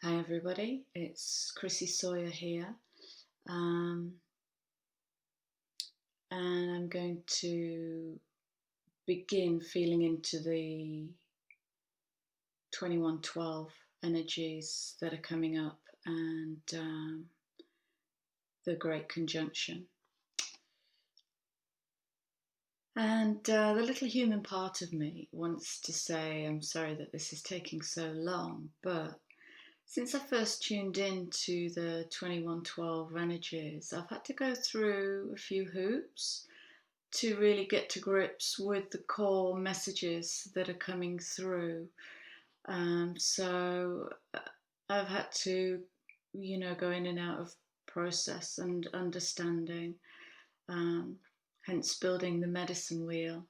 Hi everybody, it's Chrissy Sawyer here, and I'm going to begin feeling into the 2112 energies that are coming up and the Great Conjunction. And the little human part of me wants to say, I'm sorry that this is taking so long, but since I first tuned in to the 2112 energies, I've had to go through a few hoops to really get to grips with the core messages that are coming through. So I've had to, go in and out of process and understanding, hence building the medicine wheel.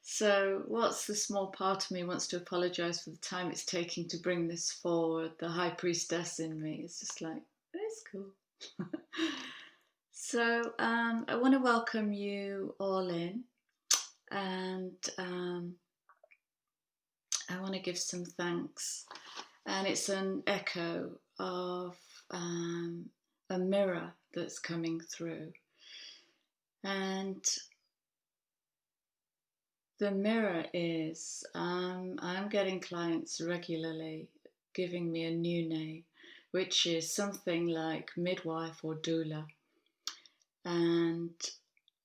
So whilst the small part of me wants to apologise for the time it's taking to bring this forward, the high priestess in me is just like, it's cool. So I want to welcome you all in, and I want to give some thanks. And it's an echo of a mirror that's coming through. And the mirror is, I'm getting clients regularly giving me a new name, which is something like midwife or doula. And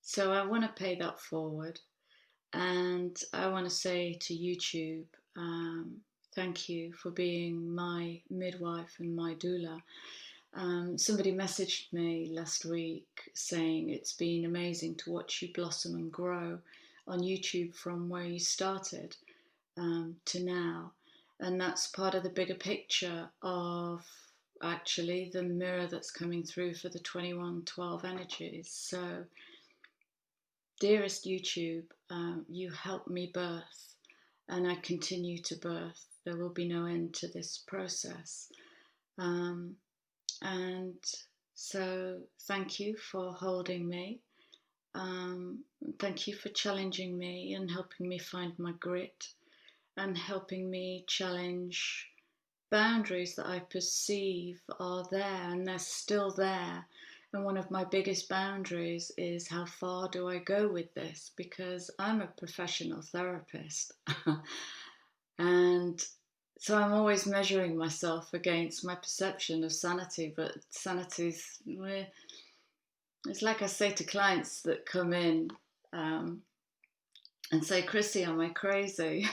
so I want to pay that forward. And I want to say to YouTube, thank you for being my midwife and my doula. Somebody messaged me last week saying it's been amazing to watch you blossom and grow on YouTube from where you started to now. And that's part of the bigger picture of actually the mirror that's coming through for the 2112 energies. So, dearest YouTube, you helped me birth, and I continue to birth. There will be no end to this process. And so thank you for holding me. Thank you for challenging me and helping me find my grit and helping me challenge boundaries that I perceive are there, and they're still there. And one of my biggest boundaries is how far do I go with this? Because I'm a professional therapist. And so I'm always measuring myself against my perception of sanity, but sanity's, it's like I say to clients that come in and say, Chrissy, am I crazy?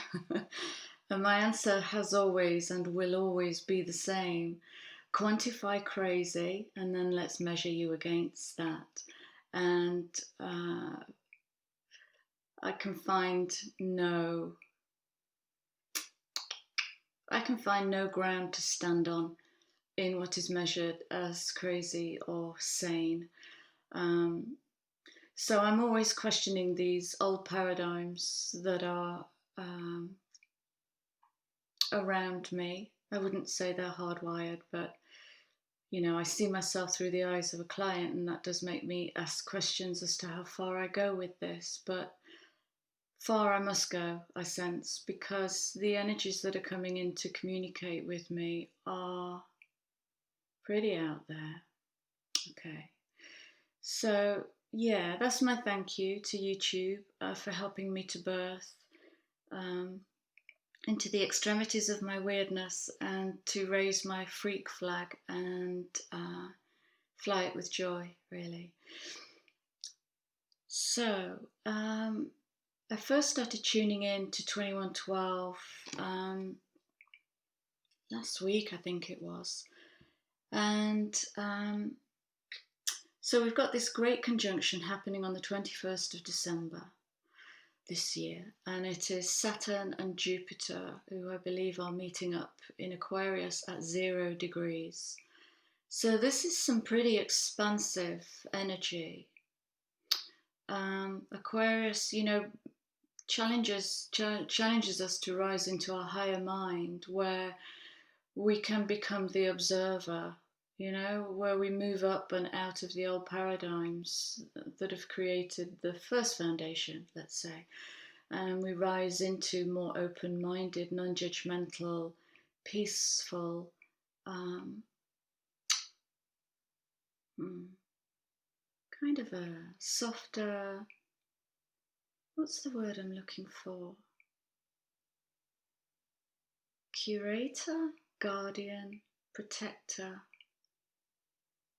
And my answer has always and will always be the same. Quantify crazy, and then let's measure you against that. And I can find no ground to stand on in what is measured as crazy or sane. So I'm always questioning these old paradigms that are around me. I wouldn't say they're hardwired, but I see myself through the eyes of a client, and that does make me ask questions as to how far I go with this. But far I must go, I sense, because the energies that are coming in to communicate with me are pretty out there. Okay. So, yeah, that's my thank you to YouTube for helping me to birth into the extremities of my weirdness and to raise my freak flag and fly it with joy, really. So, I first started tuning in to 2112 last week, I think it was. And so we've got this great conjunction happening on the 21st of December this year, and it is Saturn and Jupiter, who I believe are meeting up in Aquarius at 0 degrees. So this is some pretty expansive energy. Aquarius, challenges us to rise into our higher mind, where we can become the observer, where we move up and out of the old paradigms that have created the first foundation, let's say, and we rise into more open-minded, non-judgmental, peaceful, kind of a softer, what's the word I'm looking for? Curator, guardian, protector.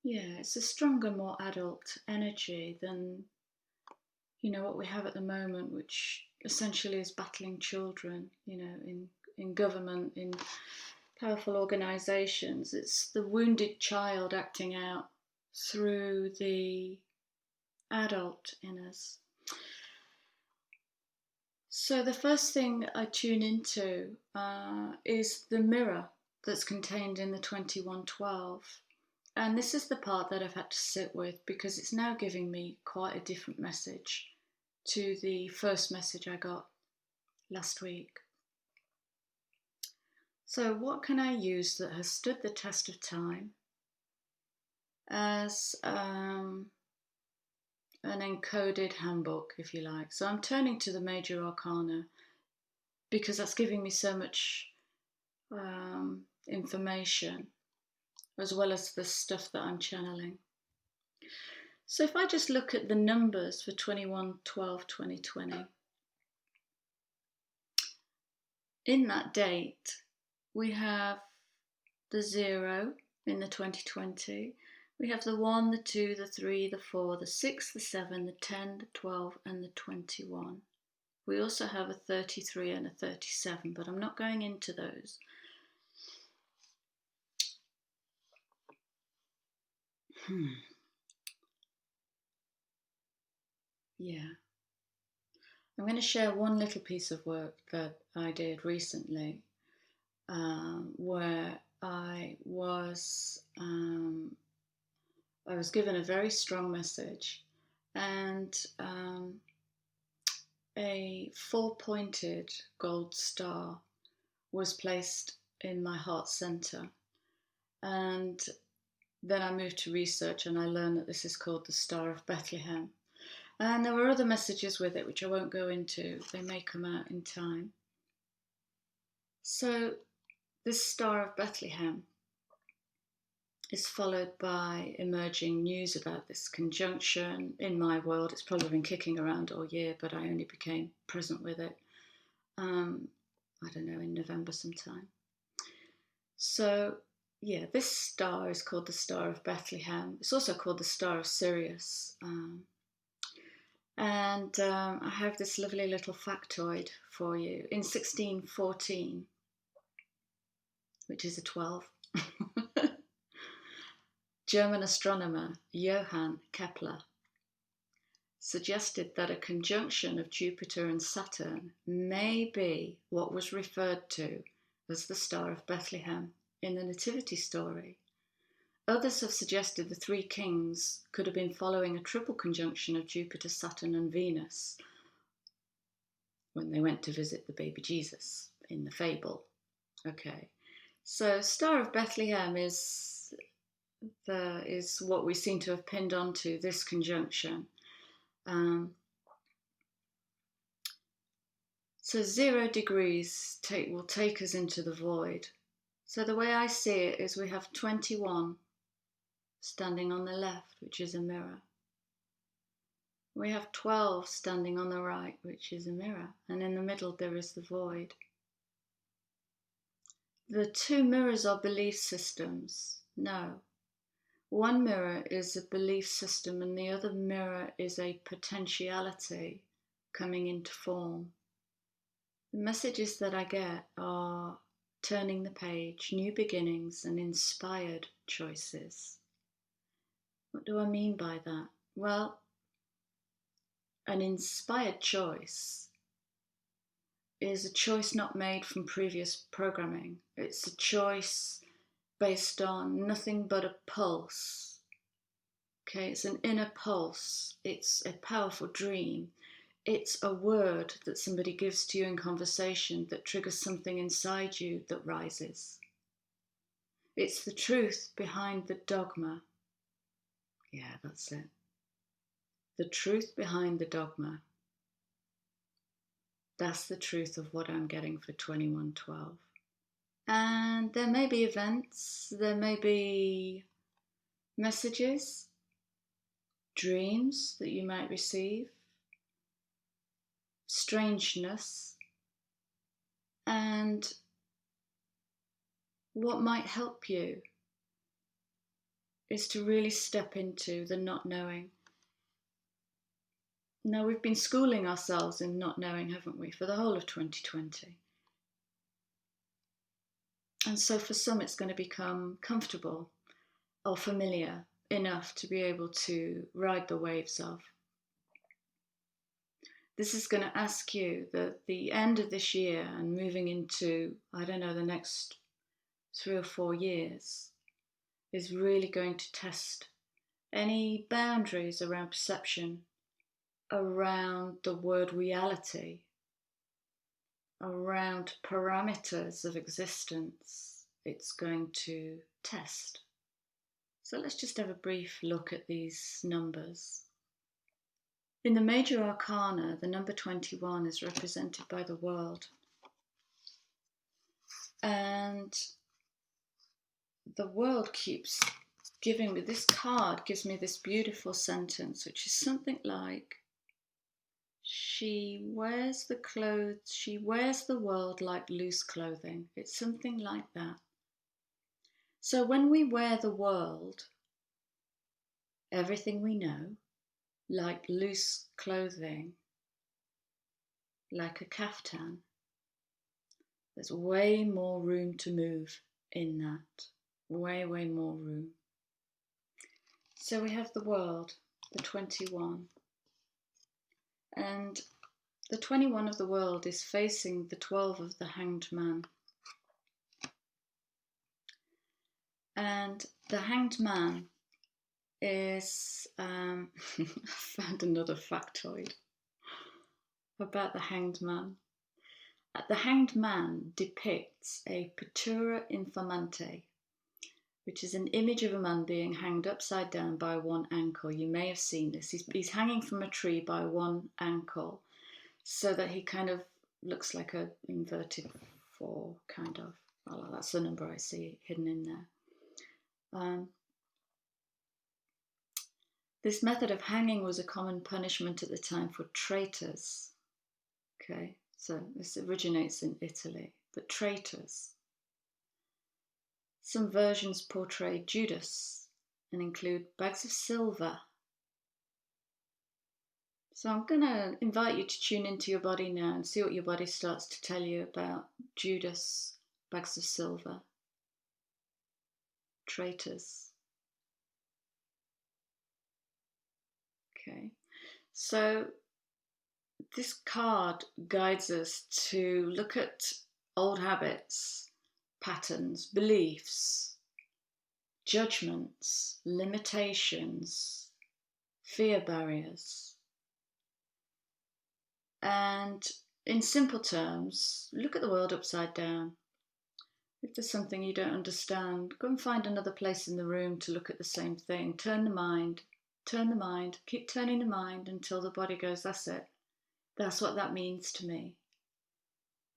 Yeah, it's a stronger, more adult energy than, what we have at the moment, which essentially is battling children, in government, in powerful organisations. It's the wounded child acting out through the adult in us. So the first thing I tune into is the mirror that's contained in the 2112. And this is the part that I've had to sit with, because it's now giving me quite a different message to the first message I got last week. So what can I use that has stood the test of time as an encoded handbook, if you like? So I'm turning to the Major Arcana because that's giving me so much information, as well as the stuff that I'm channeling. So if I just look at the numbers for 21/12/2020, in that date we have the 0 in the 2020, we have the 1, the 2, the 3, the 4, the 6, the 7, the 10, the 12 and the 21. We also have a 33 and a 37, but I'm not going into those. Yeah. I'm going to share one little piece of work that I did recently, where I was given a very strong message, and a 4-pointed gold star was placed in my heart center. And then I moved to research, and I learned that this is called the Star of Bethlehem. And there were other messages with it, which I won't go into. They may come out in time. So this Star of Bethlehem is followed by emerging news about this conjunction. In my world, it's probably been kicking around all year, but I only became present with it, I don't know, in November sometime. So yeah, this star is called the Star of Bethlehem. It's also called the Star of Sirius. And I have this lovely little factoid for you. In 1614, which is a 12, German astronomer Johann Kepler suggested that a conjunction of Jupiter and Saturn may be what was referred to as the Star of Bethlehem in the Nativity story. Others have suggested the three kings could have been following a triple conjunction of Jupiter, Saturn and Venus when they went to visit the baby Jesus in the fable. Okay, so Star of Bethlehem is what we seem to have pinned onto this conjunction. So 0 degrees will take us into the void. So the way I see it is we have 21 standing on the left, which is a mirror. We have 12 standing on the right, which is a mirror. And in the middle there is the void. The two mirrors are belief systems. No. One mirror is a belief system and the other mirror is a potentiality coming into form. The messages that I get are turning the page, new beginnings and inspired choices. What do I mean by that? Well, an inspired choice is a choice not made from previous programming. It's a choice based on nothing but a pulse. Okay, it's an inner pulse. It's a powerful dream. It's a word that somebody gives to you in conversation that triggers something inside you that rises. It's the truth behind the dogma. Yeah, that's it. The truth behind the dogma. That's the truth of what I'm getting for 2112. And there may be events, there may be messages, dreams that you might receive, strangeness, and what might help you is to really step into the not knowing. Now, we've been schooling ourselves in not knowing, haven't we, for the whole of 2020. And so for some, it's going to become comfortable or familiar enough to be able to ride the waves of. This is going to ask you that the end of this year and moving into, I don't know, the next 3 or 4 years is really going to test any boundaries around perception, around the word reality, around parameters of existence. It's going to test. So let's just have a brief look at these numbers. In the major arcana, the number 21 is represented by the world. And the world keeps giving me, this card gives me this beautiful sentence, which is something like, she wears the world like loose clothing. It's something like that. So when we wear the world, everything we know, like loose clothing, like a kaftan, there's way more room to move in that. Way more room. So we have the world, the 21. And the 21 of the world is facing the 12 of the Hanged Man. And the Hanged Man is, I found another factoid about the Hanged Man. The Hanged Man depicts a Patura Infamante, which is an image of a man being hanged upside down by one ankle. You may have seen this. He's hanging from a tree by one ankle, so that he kind of looks like an inverted 4, kind of. Well, that's the number I see hidden in there. This method of hanging was a common punishment at the time for traitors. Okay, so this originates in Italy, but traitors. Some versions portray Judas and include bags of silver. So I'm going to invite you to tune into your body now and see what your body starts to tell you about Judas, bags of silver, traitors. Okay, so this card guides us to look at old habits, patterns, beliefs, judgments, limitations, fear barriers. And in simple terms, look at the world upside down. If there's something you don't understand, go and find another place in the room to look at the same thing. Turn the mind, keep turning the mind until the body goes, that's it. That's what that means to me.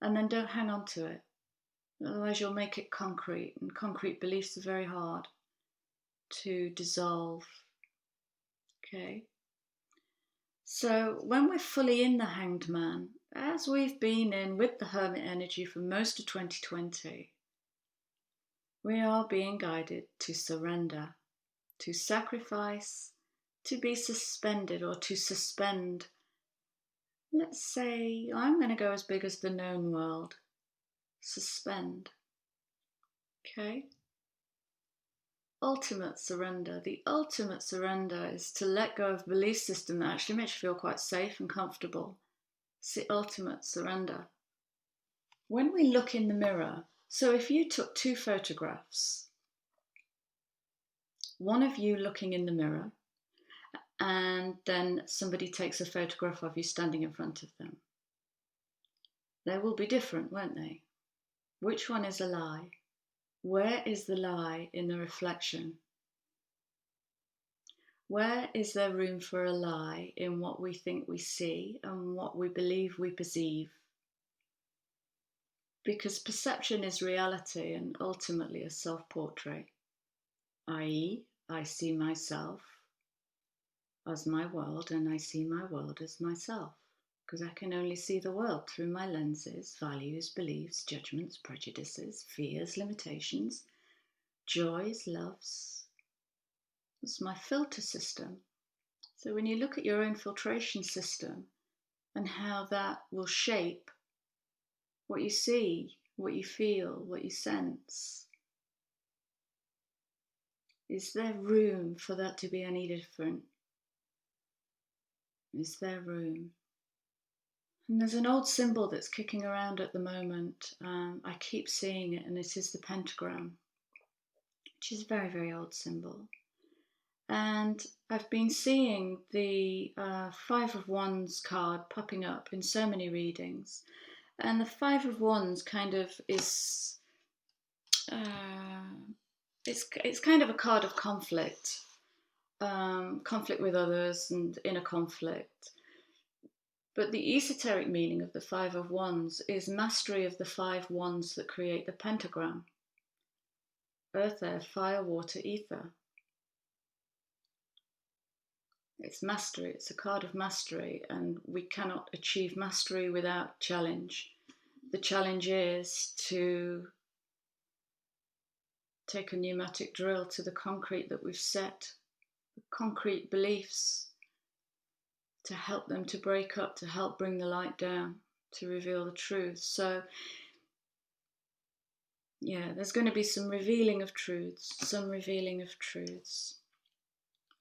And then don't hang on to it. Otherwise you'll make it concrete, and concrete beliefs are very hard to dissolve. Okay? So when we're fully in the Hanged Man, as we've been in with the Hermit energy for most of 2020, we are being guided to surrender, to sacrifice, to be suspended, or to suspend. Let's say, I'm going to go as big as the known world. Suspend. Okay? Ultimate surrender. The ultimate surrender is to let go of a belief system that actually makes you feel quite safe and comfortable. It's the ultimate surrender. When we look in the mirror, so if you took 2 photographs, one of you looking in the mirror, and then somebody takes a photograph of you standing in front of them, they will be different, won't they? Which one is a lie? Where is the lie in the reflection? Where is there room for a lie in what we think we see and what we believe we perceive? because perception is reality and ultimately a self-portrait, i.e., I see myself as my world and I see my world as myself, because I can only see the world through my lenses, values, beliefs, judgments, prejudices, fears, limitations, joys, loves. It's my filter system. So when you look at your own filtration system and how that will shape what you see, what you feel, what you sense, is there room for that to be any different? Is there room? And there's an old symbol that's kicking around at the moment. I keep seeing it, and it is the pentagram, which is a very, very old symbol. And I've been seeing the Five of Wands card popping up in so many readings. And the Five of Wands kind of is, it's kind of a card of conflict. Conflict with others and inner conflict. But the esoteric meaning of the Five of Wands is mastery of the five wands that create the pentagram: earth, air, fire, water, ether. It's mastery, it's a card of mastery, and we cannot achieve mastery without challenge. The challenge is to take a pneumatic drill to the concrete that we've set, the concrete beliefs, to help them to break up, to help bring the light down, to reveal the truth. So, yeah, there's going to be some revealing of truths,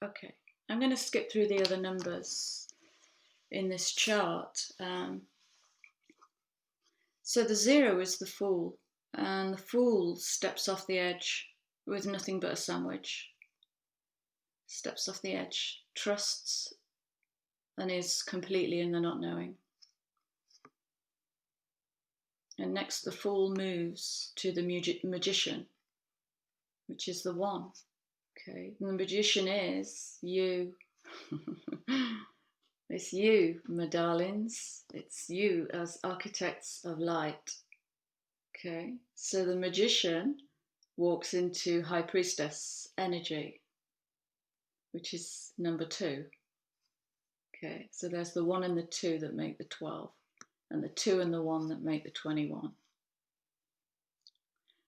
Okay, I'm going to skip through the other numbers in this chart. So the 0 is the Fool, and the Fool steps off the edge with nothing but a sandwich. Steps off the edge, trusts, and is completely in the not knowing. And next the Fool moves to the Magician, which is the 1. Okay, and the Magician is you. It's you, my darlings. It's you as architects of light. Okay, so the Magician walks into High Priestess energy, which is number 2. Okay, so there's the 1 and the 2 that make the 12, and the 2 and the 1 that make the 21.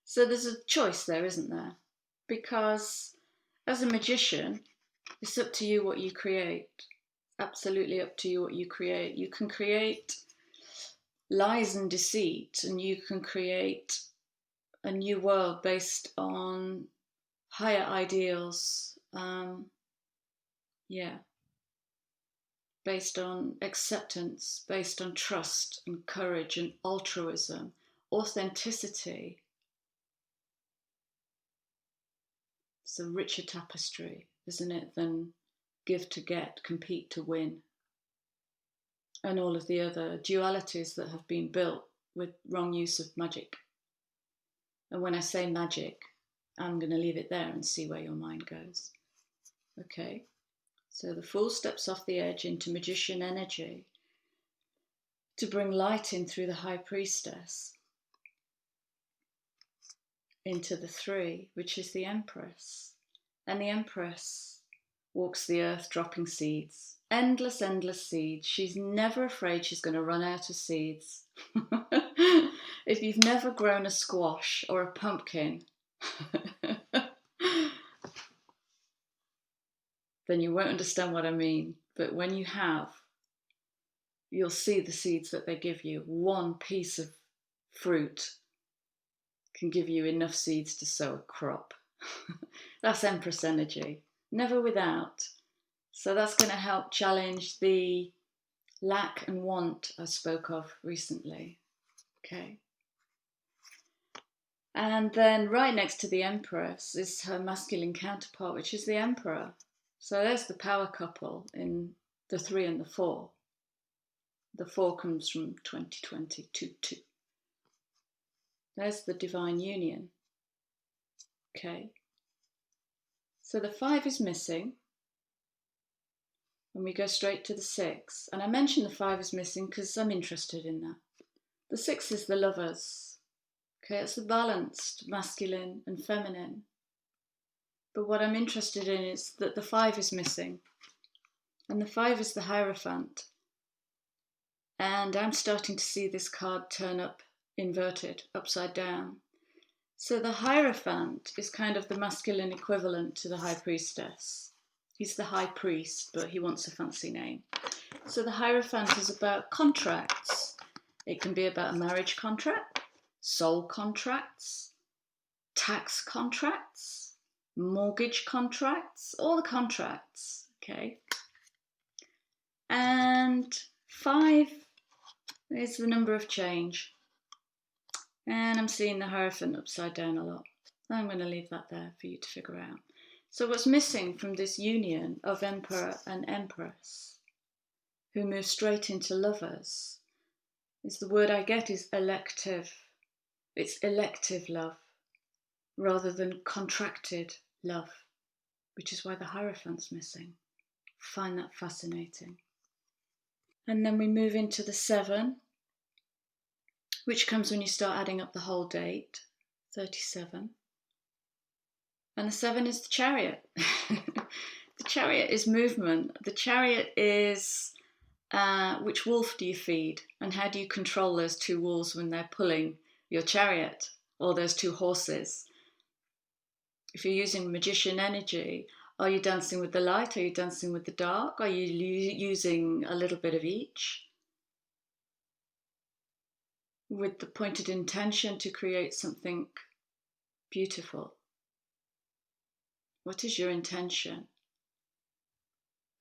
So there's a choice there, isn't there? Because as a magician, it's up to you what you create. Absolutely up to you what you create. You can create lies and deceit, and you can create a new world based on higher ideals. Based on acceptance, based on trust and courage and altruism, authenticity. It's a richer tapestry, isn't it, than give to get, compete to win, and all of the other dualities that have been built with wrong use of magic. And when I say magic, I'm going to leave it there and see where your mind goes. Okay, so the Fool steps off the edge into Magician energy to bring light in through the High Priestess into the 3, which is the Empress. And the Empress walks the earth dropping seeds. Endless, endless seeds. She's never afraid she's going to run out of seeds. If you've never grown a squash or a pumpkin, then you won't understand what I mean. But when you have, you'll see the seeds that they give you. One piece of fruit can give you enough seeds to sow a crop. That's Empress energy. Never without. So that's going to help challenge the lack and want I spoke of recently. Okay. And then right next to the Empress is her masculine counterpart, which is the Emperor. So there's the power couple in the 3 and the 4. The 4 comes from 2022. There's the divine union. Okay. So the 5 is missing. And we go straight to the 6. And I mentioned the 5 is missing because I'm interested in that. The 6 is the Lovers. Okay, it's the balanced masculine and feminine. But what I'm interested in is that the 5 is missing. And the 5 is the Hierophant. And I'm starting to see this card turn up inverted, upside down. So the Hierophant is kind of the masculine equivalent to the High Priestess. He's the High Priest, but he wants a fancy name. So the Hierophant is about contracts. It can be about a marriage contract, soul contracts, tax contracts, mortgage contracts, all the contracts, okay? And 5 is the number of change. And I'm seeing the Hierophant upside down a lot. I'm going to leave that there for you to figure out. So what's missing from this union of Emperor and Empress, who move straight into lovers, is the word I get is elective. It's elective love rather than contracted love, which is why the Hierophant's missing. I find that fascinating. And then we move into the 7, which comes when you start adding up the whole date, 37. And the 7 is the Chariot. The Chariot is movement. The Chariot is which wolf do you feed, and how do you control those 2 wolves when they're pulling your chariot, or those 2 horses? If you're using magician energy, are you dancing with the light? Are you dancing with the dark? Are you using a little bit of each? With the pointed intention to create something beautiful. What is your intention?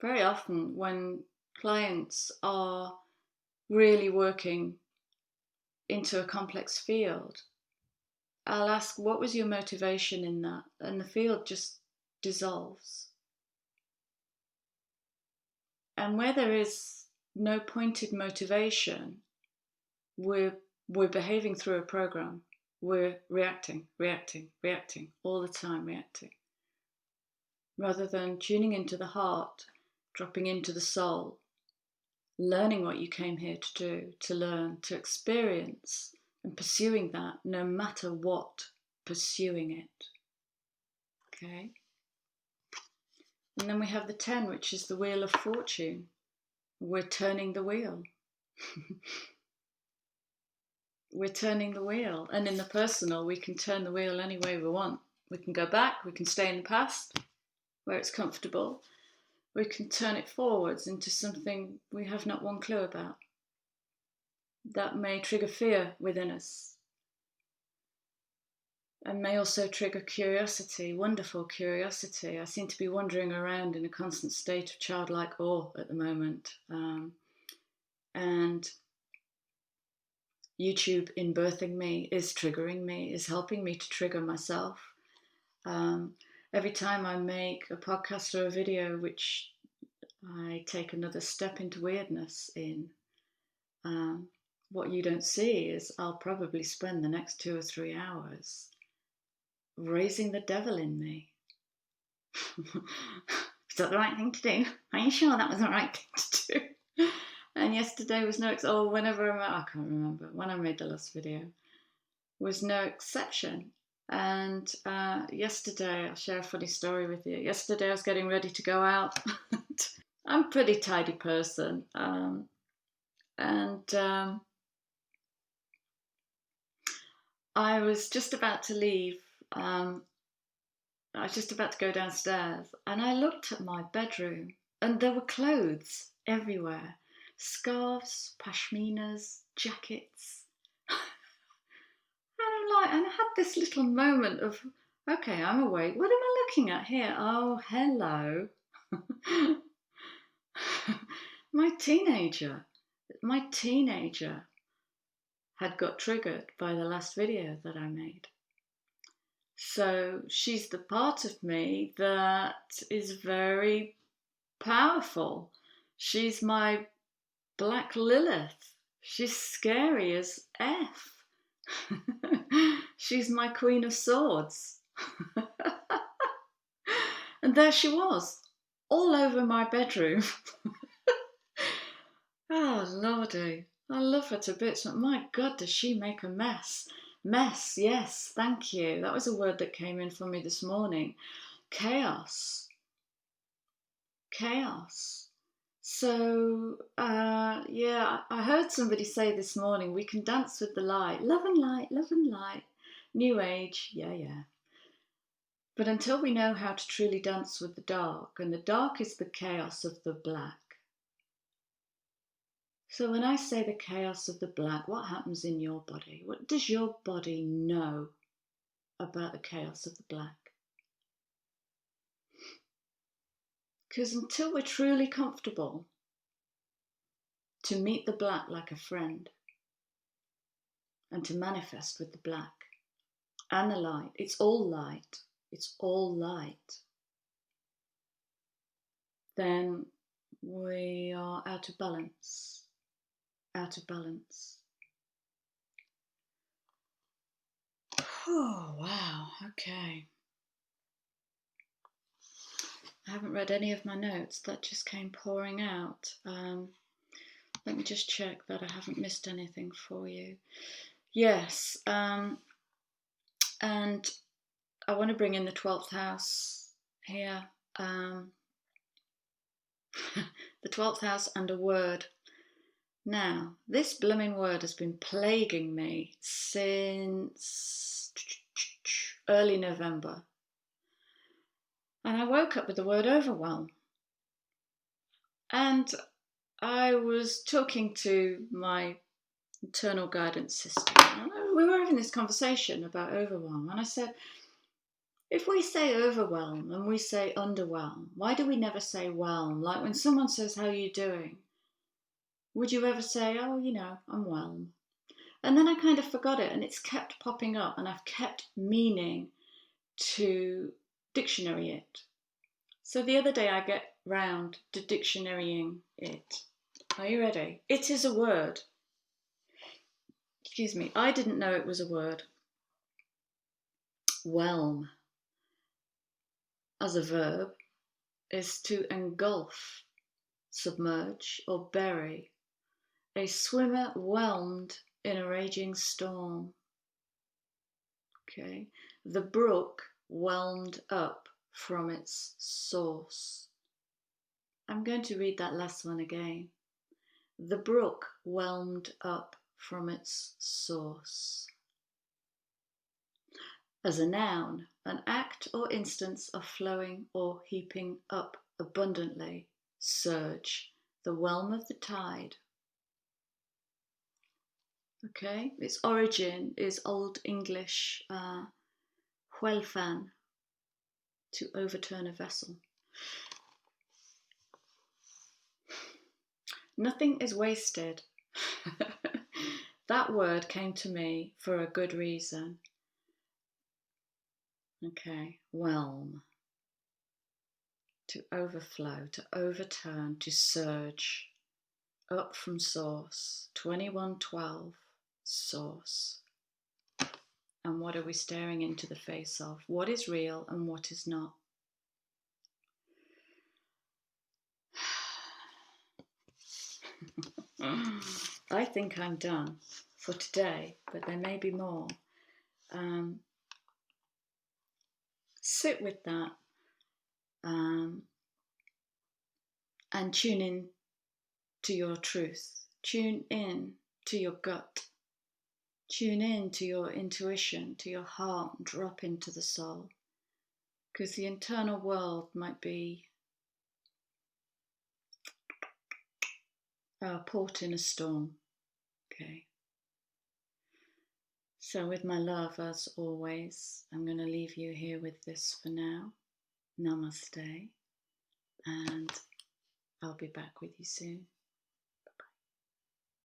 Very often when clients are really working into a complex field, I'll ask, what was your motivation in that? And the field just dissolves. And where there is no pointed motivation, we're behaving through a program. We're reacting, all the time reacting. Rather than tuning into the heart, dropping into the soul, learning what you came here to do, to learn, to experience, and pursuing that no matter what, pursuing it. Okay? And then we have the 10, which is the Wheel of Fortune. We're turning the wheel. We're turning the wheel. And in the personal, we can turn the wheel any way we want. We can go back, we can stay in the past, where it's comfortable. We can turn it forwards into something we have not one clue about. That may trigger fear within us. And may also trigger curiosity, wonderful curiosity. I seem to be wandering around in a constant state of childlike awe at the moment. And YouTube in birthing me is triggering me, is helping me to trigger myself. Every time I make a podcast or a video which I take another step into weirdness in, what you don't see is I'll probably spend the next 2 or 3 hours raising the devil in me. Is that the right thing to do? Are you sure that was the right thing to do? And yesterday was whenever I can't remember, when I made the last video, was no exception. And yesterday, I'll share a funny story with you. Yesterday I was getting ready to go out. I'm a pretty tidy person. I was just about to leave. I was just about to go downstairs, and I looked at my bedroom, and there were clothes everywhere. Scarves, pashminas, jackets. And I had this little moment of, okay, I'm awake. What am I looking at here? Oh, hello. My teenager had got triggered by the last video that I made. So she's the part of me that is very powerful. She's my Black Lilith. She's scary as F. She's my Queen of Swords. And there she was, all over my bedroom. Oh, Lordy. I love her to bits, but my God, does she make a mess. Mess, yes, thank you. That was a word that came in for me this morning. Chaos. Chaos. So, yeah, I heard somebody say this morning, we can dance with the light. Love and light, love and light. New age, yeah, yeah. But until we know how to truly dance with the dark, and the dark is the chaos of the black. So when I say the chaos of the black, what happens in your body? What does your body know about the chaos of the black? Because until we're truly comfortable to meet the black like a friend and to manifest with the black and the light, it's all light, it's all light, then we are out of balance, out of balance. Oh, wow, okay. I haven't read any of my notes, that just came pouring out. Let me just check that I haven't missed anything for you. Yes, and I want to bring in the 12th house here. The 12th house and a word. Now, this blooming word has been plaguing me since early November. And I woke up with the word overwhelm. And I was talking to my internal guidance system. And we were having this conversation about overwhelm. And I said, if we say overwhelm and we say underwhelm, why do we never say whelm? Like when someone says, how are you doing? Would you ever say, oh, you know, I'm whelm? And then I kind of forgot it, and it's kept popping up, and I've kept meaning to dictionary it. So the other day I get round to dictionarying it. Are you ready? It is a word. Excuse me, I didn't know it was a word. Whelm, as a verb, is to engulf, submerge, or bury. A swimmer whelmed in a raging storm. Okay. The brook whelmed up from its source. I'm going to read that last one again. The brook whelmed up from its source. As a noun, an act or instance of flowing or heaping up abundantly, surge, the whelm of the tide. Okay, its origin is Old English huelfan, to overturn a vessel. Nothing is wasted. That word came to me for a good reason. Okay, whelm. To overflow, to overturn, to surge. Up from source. 2112, source. And what are we staring into the face of? What is real and what is not? I think I'm done for today, but there may be more. Sit with that and tune in to your truth. Tune in to your gut. Tune in to your intuition, to your heart, and drop into the soul. Because the internal world might be a port in a storm. Okay. So with my love, as always, I'm going to leave you here with this for now. Namaste. And I'll be back with you soon.